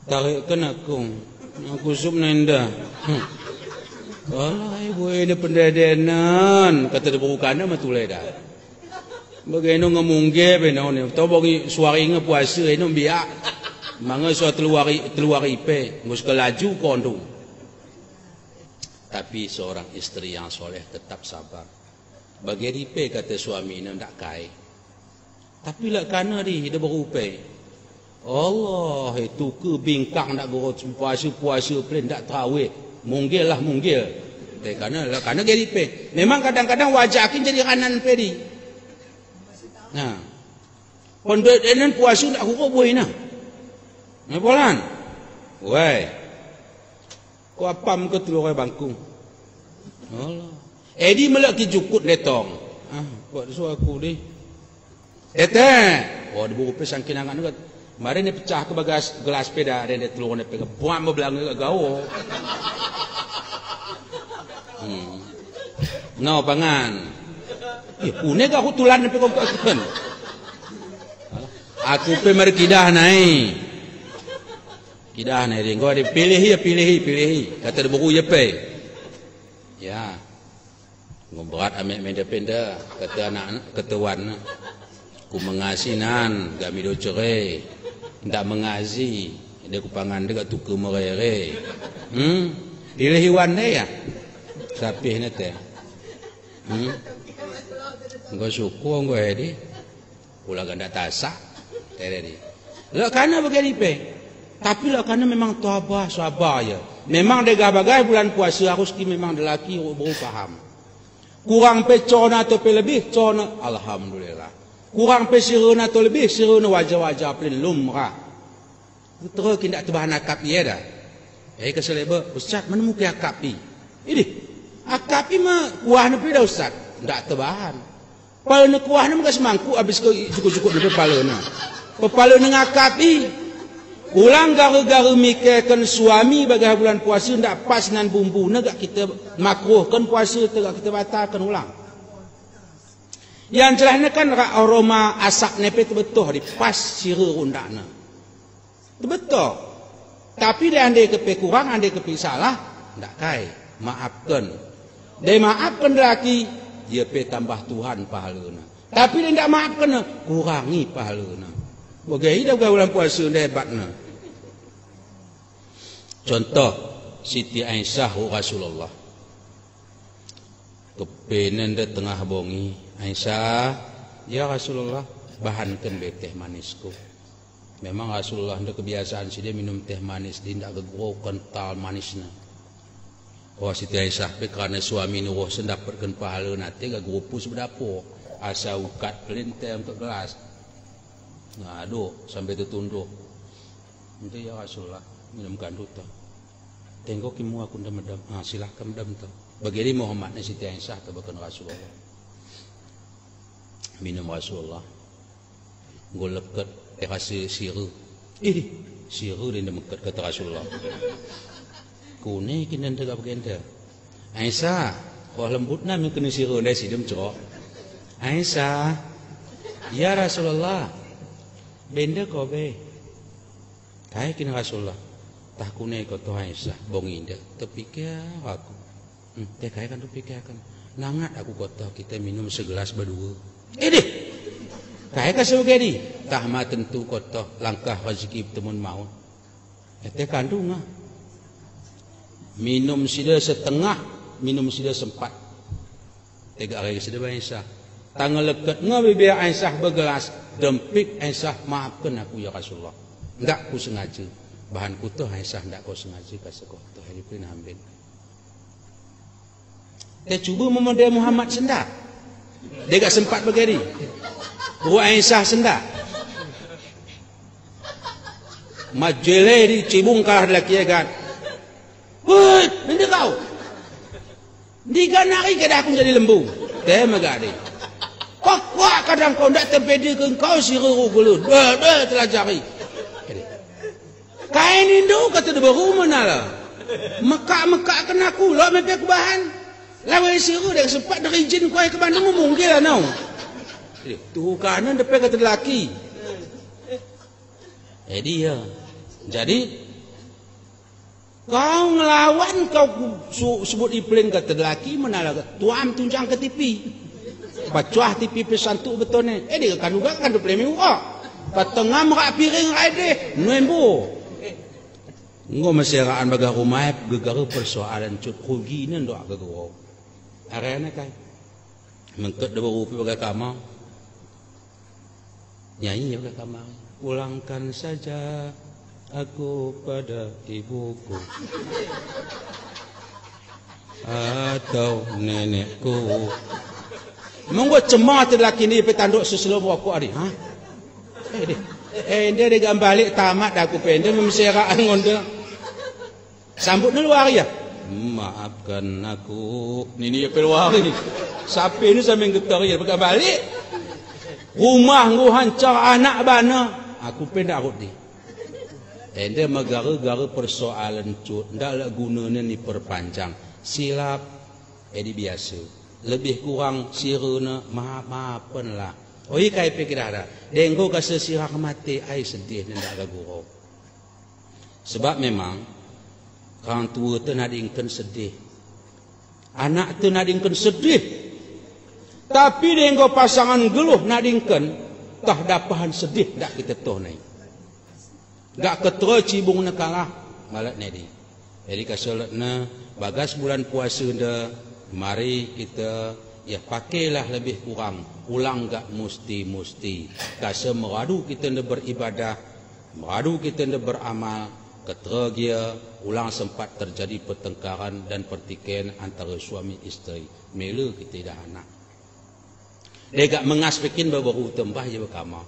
Tarik kena aku sup nenda. Alah ibu ini pendedenan kata dia berukana matulai dah. Bagaimana ngemungge beno ni. Tahu bagi suara ingat puasa ini biak. Mangga suatu keluar ipe, ngusuk laju kondu. Tapi seorang istri yang soleh tetap sabar. Bagi ipe kata suami ini tak kai. Tapi lah kerana dia berupe. Allah itu ke bingkang nak gorot puasa plan tak terawih. Munggil lah munggil. Kerana dia ipe. Memang kadang-kadang wajah akin jadi kanan pedi. Nah. Pondok dengan puasa nak huruf boleh nah. Napolan. Wei. Ku apam ke telur bangkung. Allah. Edi melak ki jukut letong. Buat suruh aku ni. Tete. Oh dia berupa sangkin angan dekat. Mari ni pecah ke bagas gelas peda dan dia telur ni pegang. Buat membelanga kat gaul. No pangan. Une ka aku tulan ni pegang kat kan. Aku pe mari kidah naik. Kidah ni ring. Kau ada pilih. Kata dia buku je pe. Ya. Ngoberat ambil menda-penda. Kata anak ketuan. Ku mengasinan. Kami do cerai. Tak mengazi. Dia ku pangan dia kat tuku merere. Pilih hewan dia ya. Sapih ni teh. Kau syukur kau ni. Pula ganda tasak. Tadi. Lah kerana begini pe. Tapi lah kerana memang sabar je. Memang dia bagai bulan puasa harus memang lelaki baru faham. Kurang pe cona atau pe lebih cona alhamdulillah. Kurang pe siruna atau lebih siruna wajah-wajah pelin lumrah. Terus kita terbahan akap dia dah. Keseleba ustaz mana mungkin akap ni? Ini akap ni mah kuah ni dah ustaz. Tak terbahan. Pala ni kuah ni mungkin semangkuk habis ke cukup-cukup ni pala ni. Kepala ni akap ni. Ulang gara-gara mikirkan suami bagi bulan puasa tak pas dengan bumbu nak kita makruhkan puasa tak kita batalkan ulang. Yang jelasnya kan aroma asap nepe betul di pas sira undakna. Betul. Tapi dia andai kepe kurang andai kepe salah ndak kai maafkan. Dia maafkan lelaki dia pe tambah Tuhan pahalana. Tapi dia ndak maafkan kurangi pahalana. Bagi dah bulan puasa dah hebatnya. Contoh Siti Aisyah Rasulullah. Kepenan dah tengah bongi. Aisyah, ya Rasulullah, bahankan be teh manisku. Memang Rasulullah ada kebiasaan dia minum teh manis, dia tidak gegurau kental manisnya. Oh Siti Aisyah kerana suami ni roh sendapatkan pahala nanti gak gurupus berdapur. Asa ukat pelintai untuk gelas. Ngaduk sampai tertunduk. Itu ya Rasulullah minumkan tu. Tengok kimu aku dah medam. Silahkan medam tu. Bagi Muhammad ni Siti Aisyah tabakan Rasulullah. Minum Rasulullah. Goleket rasa siru. Siru dia mekat kata Rasulullah. Kune kena tegak begenda. Aisyah, kau lembut nam yang kena siru dah sidem cerok. Aisyah, ya Rasulullah, benda kau be. Kai kena Rasulullah. Tak kune kau tu Aisyah, bongi dia. Terpikir aku. Teh kai kan terpikirkan. Nangat aku kata kita minum segelas berdua. Deh. Kai ka sebegini. Tah ma tentu kata langkah rezeki bertemu maut. Teh kandung ah. Minum sida setengah, minum sida sempat. Tegak hari sida Aisyah. Tangan leket ngabibi Aisyah bergelas, dempik Aisyah, maafkan aku ya Rasulullah. Enggak ku sengaja. Bahan ku tu Aisyah enggak kau sengaja kasih kau tu hari pun ambil. Dia cuba memodel Muhammad sendak. Dia enggak sempat begini. Ruh Aisyah sendak. Majele di cibungkah lelaki kan. Woi, benda kau. Diganari kedah aku jadi lembu. Teh magadi. Kuat kadang kau ndak terpeda ke kau siru gulut. Dah telajari. Kain Indo kata dia baru mana. Mekak kena aku, lo mimpi aku bahan. Lawan siru dah sempat dari izin kau ke Bandung mungkin lah nau. Tu kanan depan kata lelaki. Dia. Jadi kau ngelawan kau sebut iplen kata lelaki mana tuam tunjang ke TV. Pacuah TV pesantuk betul ni. Dia kan juga kan tu plemi wak. Patengah merak piring ada. Nuembo. Ngo masyarakat baga rumah gegara persoalan cut rugi ni ndak gegara. Arena kai. Mengket de berupi baga kamar. Nyanyi baga kamar. Pulangkan saja aku pada ibuku atau nenekku. Menggo cemah tu lelaki ni petanduk seselobo aku ari. Ha? Dia dia balik tamat dah aku pendek memseraan ngonda. Sambut dulu hari ya. Maafkan aku. Ni keluar ni. Sapi ni sampai getar ya pergi balik. Rumah ngau hancur anak bana. Aku pendak rut ni. Dia megara-gara persoalan cut. Ndaklah gunanya ni perpanjang. Silap. Ini biasa. Lebih kurang siruna maaf-maafan lah. Oh iya kai pikir ada. Dengko kasih sirah mati. Ai sedih ndak guru. Sebab memang orang tua tu nadingkan sedih. Anak tu nadingkan sedih. Tapi dengko pasangan geluh nadingkan tah dapahan sedih dak kita toh nai. Gak ketera cibung na kalah malat nedi. Jadi kasolatna bagas bulan puasa dah mari kita ya pakailah lebih kurang ulang gak musti kasa meradu kita nak beribadah, meradu kita nak beramal, ketera dia ulang sempat terjadi pertengkaran dan pertikaian antara suami isteri mela kita dah anak. Dia gak mengaspekin baru tembah je berkamar.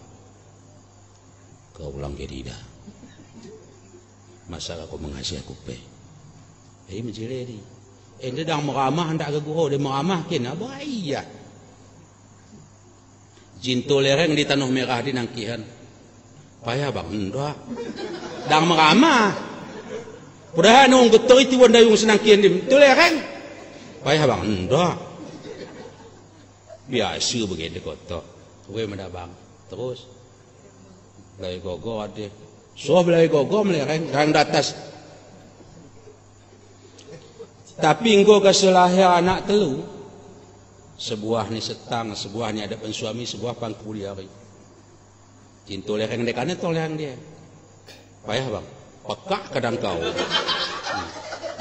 Kau ulang jadi dah. Masalah kau mengasihi aku pe. Menjadi ni. Dia dah meramah hendak ke guru, dia meramah kena bahaya. Jin tolereng di Tanah Merah di Nangkihan. Payah bang, enggak. Dah meramah. Padahal nong getor itu wandayung senangkihan di tolereng. Payah bang, enggak. Biasa begitu kota. Gue mendabang. Terus. Belai gogo ada. So belai gogo melereng. Rang datas. Tapi engkau kasih lahir anak telu. Sebuah ni setang, sebuah ni ada pensuami, sebuah pangku di hari. Cinta lereng dia kanan tu lereng dia. Payah bang. Pekak kadang kau.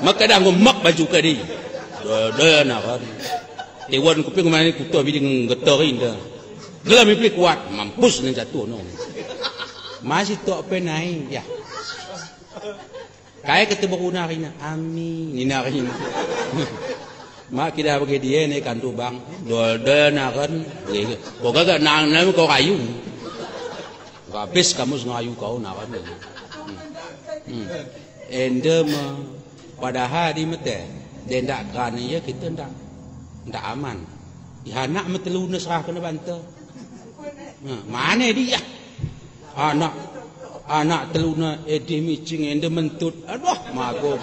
Mak kadang kau mak baju ke dia. Dah nak kan. Tewan kuping kemana ni kutu biding getarin dah. Gelam mimpi kuat, mampus dengan jatuh no. Masih tak penai ya. Kayak kita berguna hari ni. Amin. Ini hari ni. Mak kita bagi dia ni kantu bang. Dah nak kan. Kau kagak nang kau kayu. Habis kamu sengayu kau nak kan. Endem padahal di mete. Dia tak kan ya kita tak aman. Anak metelu nak serah kena bantu. Mana dia? Anak teluna edi micing ende mentut. Aduh, mago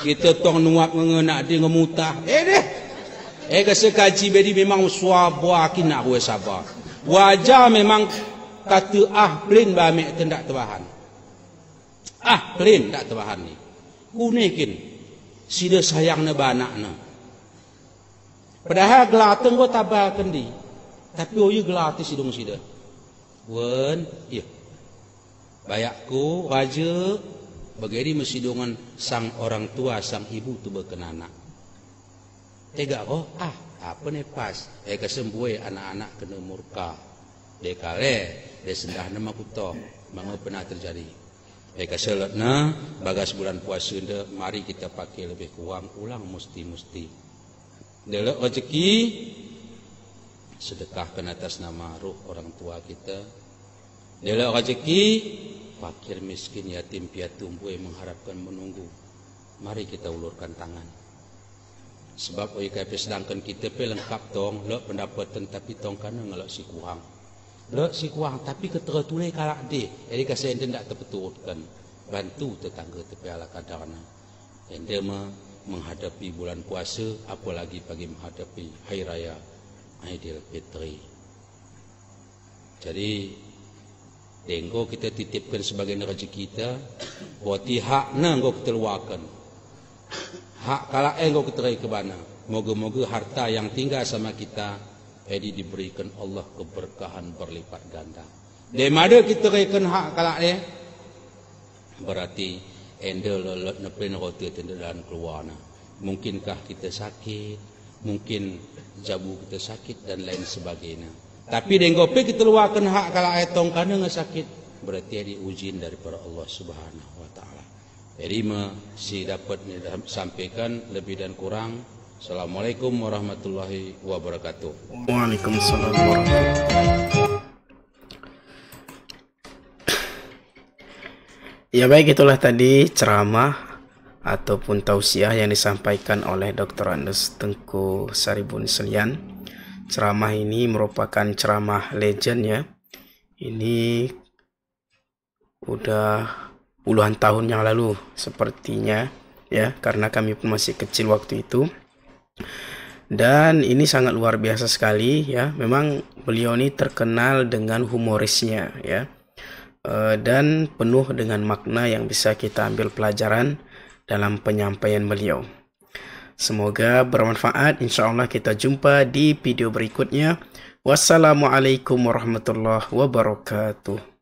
kita tong nuap mengenak dia ngemutah. Kesekaji bedi memang suabwa kina gue sabar. Wajah memang kata plin bamek tendak terbahan. Plin tak terbahan ni. Kunekin sida sayangna banakna. Padahal gelateng kau tabal kendi. Tapi oyu gelati sidung sida. Wen, iya. Bayakku raja bageri mesidungan sang orang tua, sang ibu tu berkenanak. Tega kau, apa ni pas? Kesembue anak-anak kena murka. Dekale, sendah nama kuto, mangga pernah terjadi. Keselatna bagas bulan puasa nda, mari kita pakai lebih kurang ulang mesti. Delok rezeki sedekahkan atas nama ruh orang tua kita. Delok rezeki fakir miskin yatim piatu mengharapkan menunggu. Mari kita ulurkan tangan. Sebab OIKP sedangkan kita pe lengkap tong, lek pendapatan tapi tong kana ngelak si kurang. Lek si kurang tapi ketera tunai kalak de. Jadi kasih ente ndak terpeturutkan. Bantu tetangga tepi ala kadarna. Ente menghadapi bulan puasa, apalagi pagi menghadapi hari raya Aidil Fitri. Jadi dengko kita titipkan sebagai rezeki kita, buati hakna engkau kita luarkan. Hak kalak engkau kita rai ke mana. Moga-moga harta yang tinggal sama kita diberikan Allah keberkahan berlipat ganda. Daripada kita raikan hak kalak berarti endel lelot nepin roti tendelan keluar. Mungkinkah kita sakit, mungkin jabu kita sakit dan lain sebagainya. Tapi dengan gope kita luarkan hak kalau etong kana sakit, berarti ada ujian daripada Allah Subhanahu wa taala. Jadi si dapat sampaikan lebih dan kurang. Assalamualaikum warahmatullahi wabarakatuh. Waalaikumsalam warahmatullahi wabarakatuh. Ya baik, itulah tadi ceramah ataupun tausiah yang disampaikan oleh Dr. Andes Tengku Saribun Selian. Ceramah ini merupakan ceramah legend ya. Ini udah puluhan tahun yang lalu sepertinya ya, karena kami pun masih kecil waktu itu. Dan ini sangat luar biasa sekali ya. Memang beliau ini terkenal dengan humorisnya ya. Dan penuh dengan makna yang bisa kita ambil pelajaran dalam penyampaian beliau. Semoga bermanfaat. InsyaAllah kita jumpa di video berikutnya. Wassalamualaikum warahmatullahi wabarakatuh.